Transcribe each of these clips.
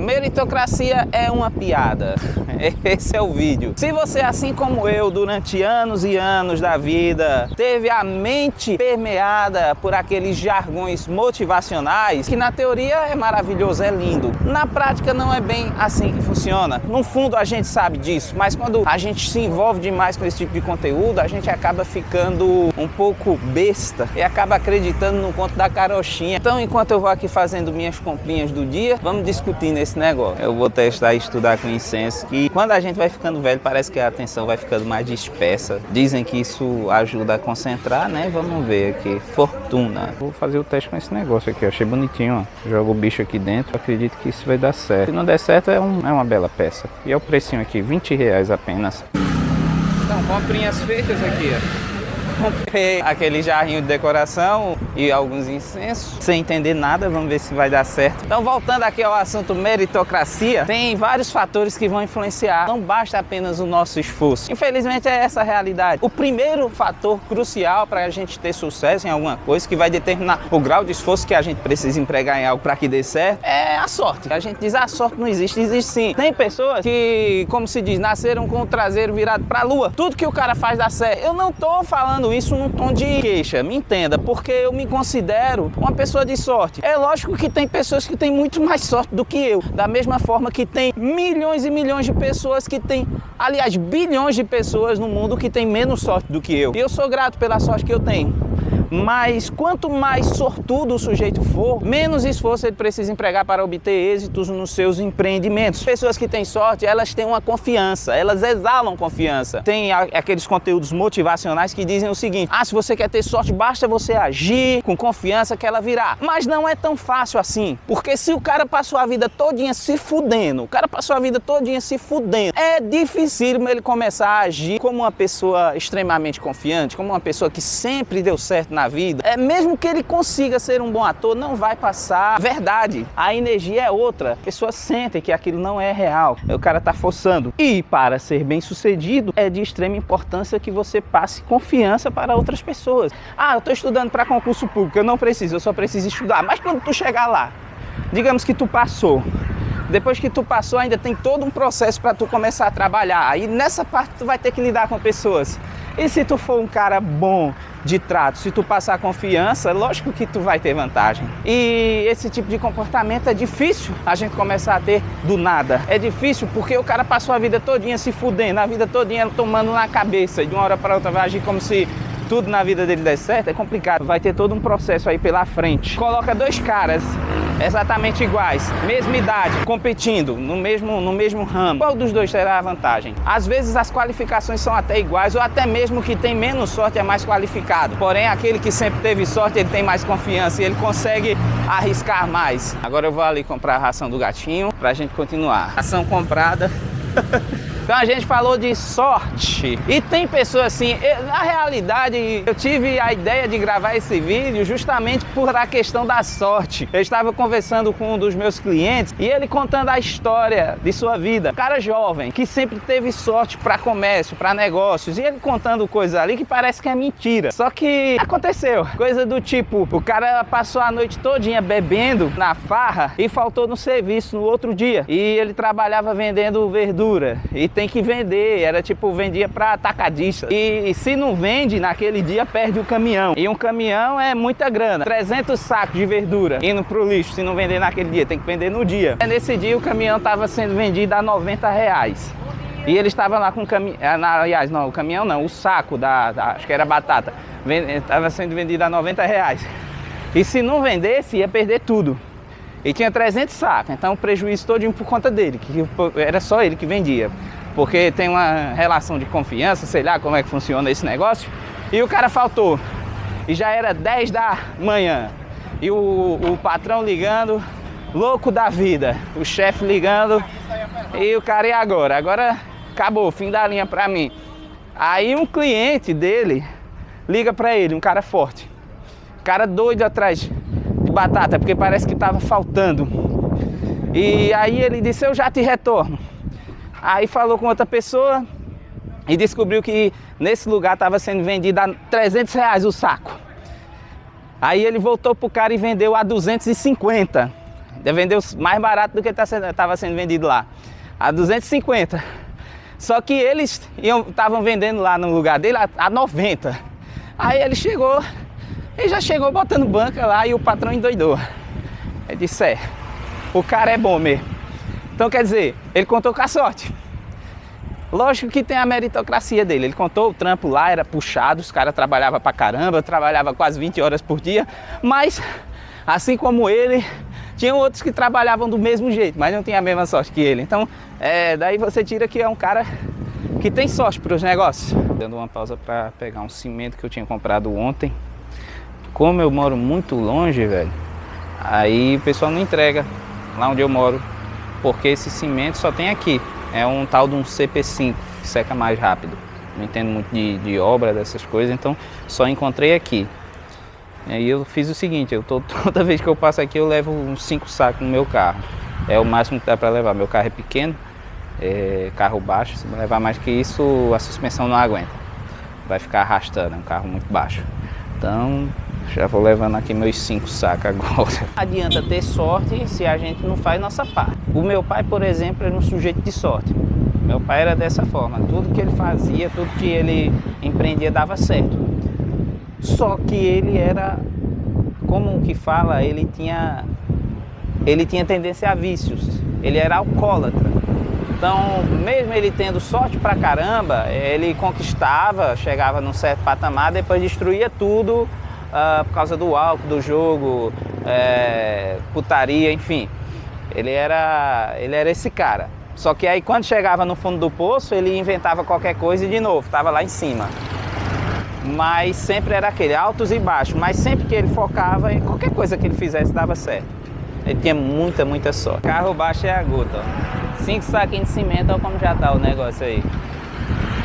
Meritocracia é uma piada. Esse é o vídeo. Se você, assim como eu, durante anos e anos da vida, teve a mente permeada por aqueles jargões motivacionais, que na teoria é maravilhoso, é lindo. Na prática não é bem assim que funciona. No fundo a gente sabe disso, mas quando a gente se envolve demais com esse tipo de conteúdo, a gente acaba ficando um pouco besta e acaba acreditando no conto da carochinha. Então, enquanto eu vou aqui fazendo minhas comprinhas do dia, vamos discutir nesse negócio. Eu vou testar e estudar com incenso, que quando a gente vai ficando velho, parece que a atenção vai ficando mais dispersa. Dizem que isso ajuda a concentrar, né? Vamos ver aqui. Fortuna. Vou fazer o teste com esse negócio aqui, achei bonitinho, ó. Jogo o bicho aqui dentro, acredito que isso vai dar certo. Se não der certo, é uma bela peça. E é o precinho aqui, R$20 apenas. Então, comprinhas feitas aqui, ó. Comprei aquele jarrinho de decoração e alguns incensos, sem entender nada, vamos ver se vai dar certo. Então, voltando aqui ao assunto meritocracia, tem vários fatores que vão influenciar, não basta apenas o nosso esforço. Infelizmente é essa a realidade. O primeiro fator crucial para a gente ter sucesso em alguma coisa, que vai determinar o grau de esforço que a gente precisa empregar em algo para que dê certo, é a sorte. A gente diz, a sorte não existe, existe sim. Tem pessoas que, como se diz, nasceram com o traseiro virado para a lua. Tudo que o cara faz dá certo. Eu não tô falando isso num tom de queixa, me entenda, porque eu me considero uma pessoa de sorte. É lógico que tem pessoas que têm muito mais sorte do que eu, da mesma forma que tem milhões e milhões de pessoas que têm, aliás, bilhões de pessoas no mundo que têm menos sorte do que eu. E eu sou grato pela sorte que eu tenho. Mas quanto mais sortudo o sujeito for, menos esforço ele precisa empregar para obter êxitos nos seus empreendimentos. Pessoas que têm sorte, elas têm uma confiança, elas exalam confiança. Tem aqueles conteúdos motivacionais que dizem o seguinte: se você quer ter sorte, basta você agir com confiança que ela virá. Mas não é tão fácil assim, porque se o cara passou a vida todinha se fudendo, é difícil ele começar a agir como uma pessoa extremamente confiante, como uma pessoa que sempre deu certo na vida. Mesmo que ele consiga ser um bom ator, não vai passar verdade. A energia é outra. Pessoas sentem que aquilo não é real. O cara tá forçando. E para ser bem sucedido, é de extrema importância que você passe confiança para outras pessoas. Eu tô estudando para concurso público, eu não preciso, eu só preciso estudar. Mas quando tu chegar lá, digamos que tu passou. Depois que tu passou, ainda tem todo um processo para tu começar a trabalhar. Aí nessa parte tu vai ter que lidar com pessoas. E se tu for um cara bom de trato, se tu passar confiança, lógico que tu vai ter vantagem. E esse tipo de comportamento é difícil a gente começar a ter do nada. É difícil porque o cara passou a vida todinha se fudendo, a vida todinha tomando na cabeça, e de uma hora para outra vai agir como se tudo na vida dele der certo. É complicado, vai ter todo um processo aí pela frente. Coloca dois caras exatamente iguais, mesma idade, competindo no mesmo ramo. Qual dos dois terá a vantagem? Às vezes as qualificações são até iguais, ou até mesmo que tem menos sorte é mais qualificado. Porém, aquele que sempre teve sorte, ele tem mais confiança e ele consegue arriscar mais. Agora eu vou ali comprar a ração do gatinho pra gente continuar. Ração comprada. Então a gente falou de sorte. E tem pessoas assim, na realidade eu tive a ideia de gravar esse vídeo justamente por a questão da sorte. Eu estava conversando com um dos meus clientes e ele contando a história de sua vida. Um cara jovem, que sempre teve sorte para comércio, para negócios. E ele contando coisas ali que parece que é mentira. Só que aconteceu. Coisa do tipo, o cara passou a noite todinha bebendo na farra e faltou no serviço no outro dia. E ele trabalhava vendendo verdura. E tem que vender, era tipo, vendia para atacadista. E se não vende naquele dia, perde o caminhão. E um caminhão é muita grana. 300 sacos de verdura indo pro lixo, se não vender naquele dia, tem que vender no dia. Nesse dia o caminhão estava sendo vendido a R$90. E ele estava lá com o caminhão, aliás, não, o caminhão não, o saco acho que era batata, estava sendo vendido a R$90. E se não vendesse, ia perder tudo. E tinha 300 sacos, então o prejuízo todinho por conta dele, que era só ele que vendia. Porque tem uma relação de confiança, sei lá como é que funciona esse negócio. E o cara faltou. E já era 10 da manhã. E o patrão ligando, louco da vida. O chefe ligando. E o cara, e agora? Agora acabou, fim da linha pra mim. Aí um cliente dele liga pra ele, um cara forte. Cara doido atrás de batata, porque parece que tava faltando. E aí ele disse, eu já te retorno. Aí falou com outra pessoa e descobriu que nesse lugar estava sendo vendido a R$300 o saco. Aí ele voltou pro cara e vendeu a 250. vendeu mais barato do que estava sendo vendido lá, a 250. Só que eles estavam vendendo lá no lugar dele a 90. Aí ele já chegou botando banca lá e o patrão endoidou. Ele disse, o cara é bom mesmo. Então quer dizer, ele contou com a sorte. Lógico que tem a meritocracia dele. Ele contou, o trampo lá era puxado, os caras trabalhavam pra caramba, trabalhava quase 20 horas por dia, mas assim como ele, tinham outros que trabalhavam do mesmo jeito, mas não tinha a mesma sorte que ele. Então, daí você tira que é um cara que tem sorte para os negócios. Dando uma pausa para pegar um cimento que eu tinha comprado ontem. Como eu moro muito longe, velho, aí o pessoal não entrega lá onde eu moro, porque esse cimento só tem aqui. É um tal de um CP5, que seca mais rápido. Não entendo muito de obra, dessas coisas, então só encontrei aqui. E aí eu fiz o seguinte, toda vez que eu passo aqui eu levo uns 5 sacos no meu carro. É o máximo que dá para levar. Meu carro é pequeno, carro baixo, se levar mais que isso a suspensão não aguenta. Vai ficar arrastando, é um carro muito baixo. Então já vou levando aqui meus 5 sacos agora. Não adianta ter sorte se a gente não faz nossa parte. O meu pai, por exemplo, era um sujeito de sorte. Meu pai era dessa forma, tudo que ele fazia, tudo que ele empreendia dava certo. Só que ele era, como que fala, ele tinha tendência a vícios, ele era alcoólatra. Então, mesmo ele tendo sorte pra caramba, ele conquistava, chegava num certo patamar, depois destruía tudo por causa do álcool, do jogo, putaria, enfim. Ele era esse cara. Só que aí quando chegava no fundo do poço, ele inventava qualquer coisa e de novo, estava lá em cima. Mas sempre era aquele, altos e baixos, mas sempre que ele focava, qualquer coisa que ele fizesse dava certo. Ele tinha muita sorte. Carro baixo é a gota, ó. 5 saquinhos de cimento, olha como já tá o negócio aí.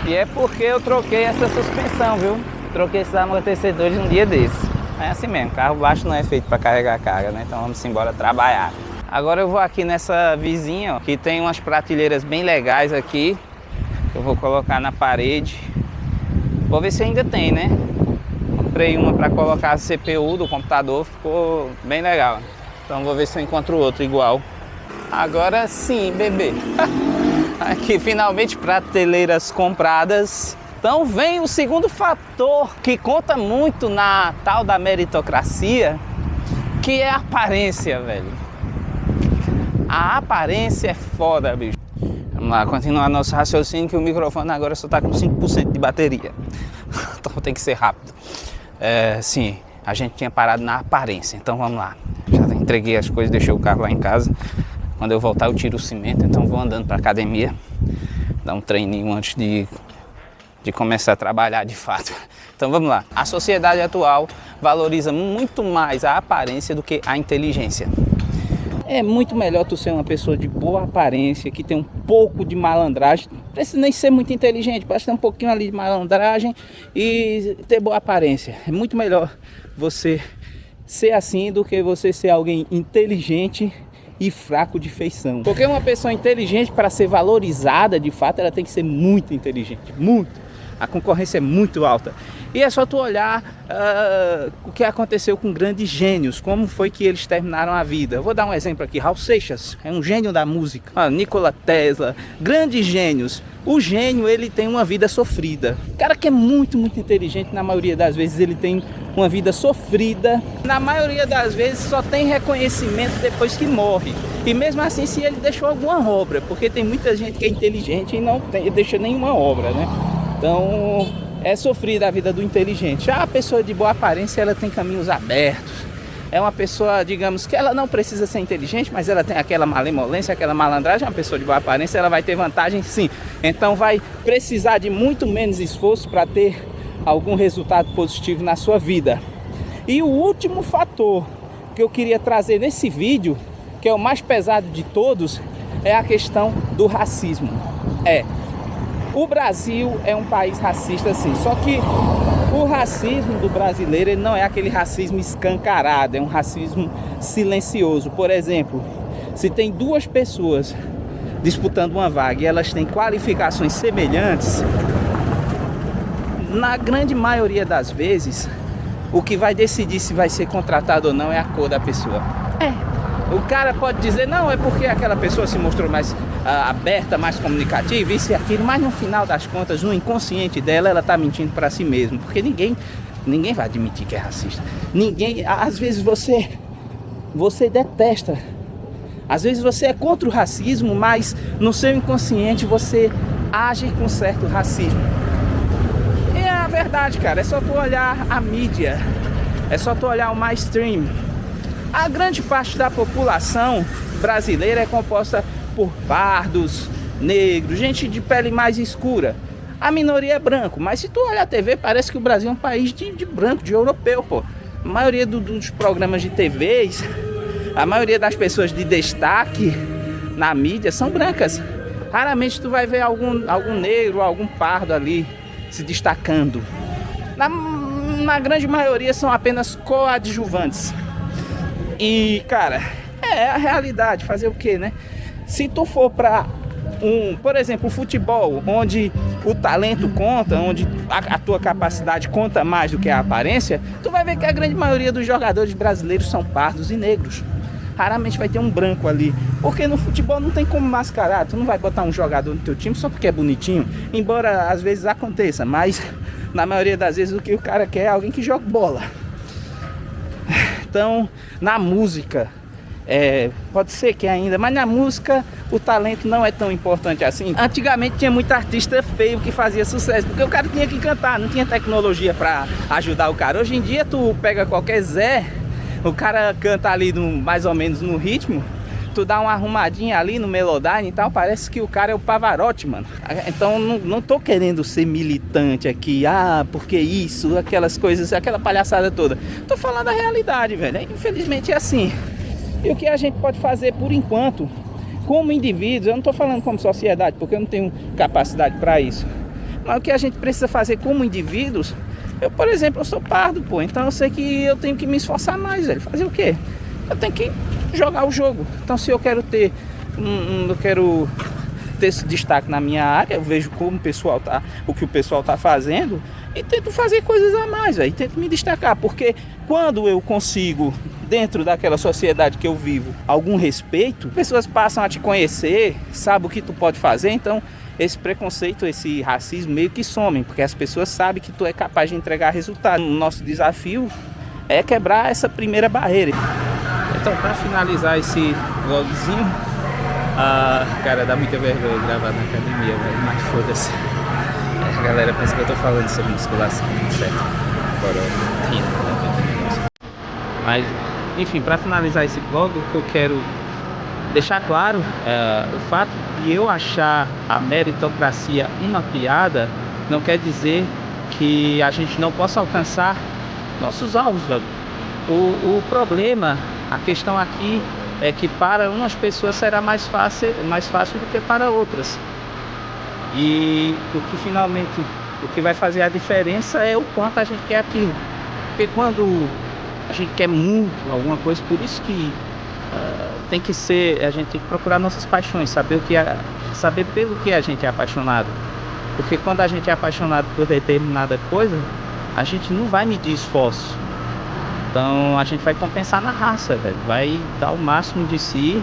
E é porque eu troquei essa suspensão, viu? Troquei esses amortecedores um dia desses. É assim mesmo, carro baixo não é feito para carregar carga, né? Então vamos embora trabalhar. Agora eu vou aqui nessa vizinha, ó, que tem umas prateleiras bem legais aqui. Eu vou colocar na parede. Vou ver se ainda tem, né? Comprei uma para colocar a CPU do computador, ficou bem legal. Então vou ver se eu encontro outro igual. Agora sim, bebê. Aqui finalmente prateleiras compradas. Então vem o segundo fator que conta muito na tal da meritocracia, que é a aparência, velho. A aparência é foda, bicho. Vamos lá, continuar nosso raciocínio, que o microfone agora só tá com 5% de bateria. Então tem que ser rápido. Sim, a gente tinha parado na aparência, então vamos lá. Já entreguei as coisas, deixei o carro lá em casa. Quando eu voltar eu tiro o cimento, então vou andando pra academia. Dar um treininho antes de começar a trabalhar de fato. Então vamos lá. A sociedade atual valoriza muito mais a aparência do que a inteligência. É muito melhor tu ser uma pessoa de boa aparência, que tem um pouco de malandragem. Não precisa nem ser muito inteligente, basta ter um pouquinho ali de malandragem e ter boa aparência. É muito melhor você ser assim do que você ser alguém inteligente e fraco de feição. Porque uma pessoa inteligente, para ser valorizada de fato, ela tem que ser muito inteligente, muito. A concorrência é muito alta. E é só tu olhar o que aconteceu com grandes gênios, como foi que eles terminaram a vida. Eu vou dar um exemplo aqui, Raul Seixas, é um gênio da música. Nikola Tesla, grandes gênios. O gênio, ele tem uma vida sofrida. O cara que é muito inteligente, na maioria das vezes ele tem uma vida sofrida. Na maioria das vezes só tem reconhecimento depois que morre. E mesmo assim, se ele deixou alguma obra, porque tem muita gente que é inteligente e não deixa nenhuma obra, né? Então, é sofrida a vida do inteligente. Já a pessoa de boa aparência, ela tem caminhos abertos. É uma pessoa, digamos, que ela não precisa ser inteligente, mas ela tem aquela malemolência, aquela malandragem. Uma pessoa de boa aparência, ela vai ter vantagem sim. Então vai precisar de muito menos esforço para ter algum resultado positivo na sua vida. E o último fator que eu queria trazer nesse vídeo, que é o mais pesado de todos, é a questão do racismo. O Brasil é um país racista, sim, só que o racismo do brasileiro, ele não é aquele racismo escancarado, é um racismo silencioso. Por exemplo, se tem 2 pessoas disputando uma vaga e elas têm qualificações semelhantes, na grande maioria das vezes, o que vai decidir se vai ser contratado ou não é a cor da pessoa. O cara pode dizer, não, é porque aquela pessoa se mostrou mais aberta, mais comunicativa, isso e aquilo, mas no final das contas, no inconsciente dela, ela tá mentindo para si mesma, porque ninguém vai admitir que é racista. Ninguém, às vezes você detesta, às vezes você é contra o racismo, mas no seu inconsciente você age com certo racismo. E é a verdade, cara, é só tu olhar a mídia, é só tu olhar o mainstream. A grande parte da população brasileira é composta por pardos, negros, gente de pele mais escura. A minoria é branco, mas se tu olhar a TV, parece que o Brasil é um país de branco, de europeu, pô. A maioria dos programas de TVs, a maioria das pessoas de destaque na mídia são brancas. Raramente tu vai ver algum negro, algum pardo ali se destacando. Na grande maioria são apenas coadjuvantes. E, cara, é a realidade, fazer o quê, né? Se tu for pra por exemplo, o futebol, onde o talento conta, onde a tua capacidade conta mais do que a aparência, tu vai ver que a grande maioria dos jogadores brasileiros são pardos e negros. Raramente vai ter um branco ali, porque no futebol não tem como mascarar. Tu não vai botar um jogador no teu time só porque é bonitinho, embora às vezes aconteça, mas na maioria das vezes o que o cara quer é alguém que joga bola. Então, na música, pode ser que ainda, mas na música o talento não é tão importante assim. Antigamente tinha muito artista feio que fazia sucesso, porque o cara tinha que cantar, não tinha tecnologia pra ajudar o cara. Hoje em dia tu pega qualquer Zé, o cara canta ali mais ou menos no ritmo, tu dá uma arrumadinha ali no Melodyne e tal, parece que o cara é o Pavarotti, mano. Então não tô querendo ser militante aqui, porque isso, aquelas coisas, aquela palhaçada toda. Tô falando a realidade, velho. Infelizmente é assim. E o que a gente pode fazer por enquanto, como indivíduos, eu não tô falando como sociedade, porque eu não tenho capacidade para isso. Mas o que a gente precisa fazer como indivíduos, eu, por exemplo, eu sou pardo, pô, então eu sei que eu tenho que me esforçar mais, velho. Fazer o quê? Eu tenho que jogar o jogo. Então, se eu quero ter esse destaque na minha área, eu vejo como o que o pessoal tá fazendo e tento fazer coisas a mais, velho. Tento me destacar, porque quando eu consigo, dentro daquela sociedade que eu vivo, algum respeito, pessoas passam a te conhecer, sabem o que tu pode fazer, então esse preconceito, esse racismo meio que some, porque as pessoas sabem que tu é capaz de entregar resultado. O nosso desafio é quebrar essa primeira barreira. Então, para finalizar esse vlogzinho, cara, dá muita vergonha gravar na academia, velho, mas foda-se. A galera pensa que eu tô falando sobre musculação, certo? Mas, enfim, para finalizar esse vlog, o que eu quero deixar claro o fato de eu achar a meritocracia uma piada não quer dizer que a gente não possa alcançar nossos alvos, velho. O problema, a questão aqui é que para umas pessoas será mais fácil do que para outras. E o que vai fazer a diferença é o quanto a gente quer aquilo. Porque quando a gente quer muito alguma coisa, por isso que a gente tem que procurar nossas paixões, saber pelo que a gente é apaixonado. Porque quando a gente é apaixonado por determinada coisa, a gente não vai medir esforço. Então a gente vai compensar na raça, velho. Vai dar o máximo de si.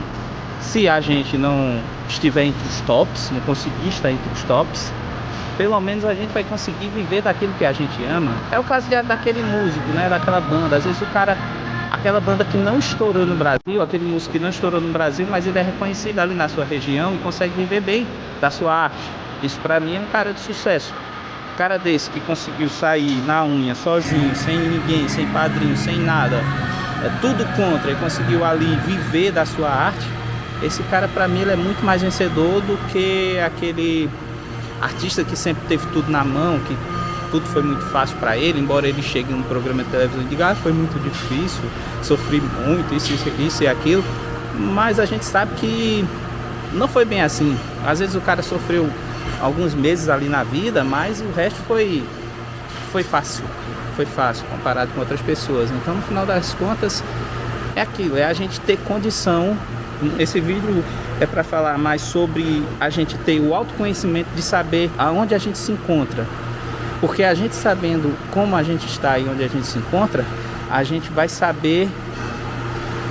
Se a gente não estiver entre os tops, não conseguir estar entre os tops, pelo menos a gente vai conseguir viver daquilo que a gente ama. É o caso daquele músico, né? Daquela banda. Às vezes aquela banda que não estourou no Brasil, aquele músico que não estourou no Brasil, mas ele é reconhecido ali na sua região e consegue viver bem da sua arte. Isso pra mim é um cara de sucesso. Um cara desse que conseguiu sair na unha, sozinho, sem ninguém, sem padrinho, sem nada, tudo contra, e conseguiu ali viver da sua arte. Esse cara pra mim ele é muito mais vencedor do que aquele artista que sempre teve tudo na mão, que tudo foi muito fácil para ele, embora ele chegue num programa de televisão e diga, foi muito difícil, sofri muito, isso e aquilo, mas a gente sabe que não foi bem assim. Às vezes o cara sofreu alguns meses ali na vida, mas o resto foi fácil comparado com outras pessoas. Então, no final das contas, é aquilo, é a gente ter condição. Esse vídeo é para falar mais sobre a gente ter o autoconhecimento de saber aonde a gente se encontra. Porque a gente sabendo como a gente está e onde a gente se encontra, a gente vai saber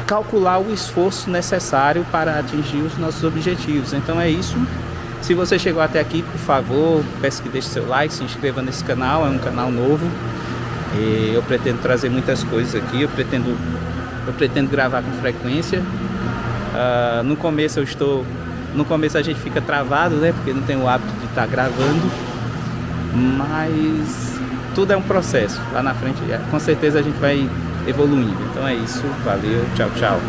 calcular o esforço necessário para atingir os nossos objetivos. Então é isso. Se você chegou até aqui, por favor, peço que deixe seu like, se inscreva nesse canal, é um canal novo. E eu pretendo trazer muitas coisas aqui, eu pretendo gravar com frequência. No começo a gente fica travado, né? Porque não tem o hábito de estar gravando. Mas tudo é um processo. Lá na frente, com certeza a gente vai evoluindo. Então é isso. Valeu. Tchau, tchau.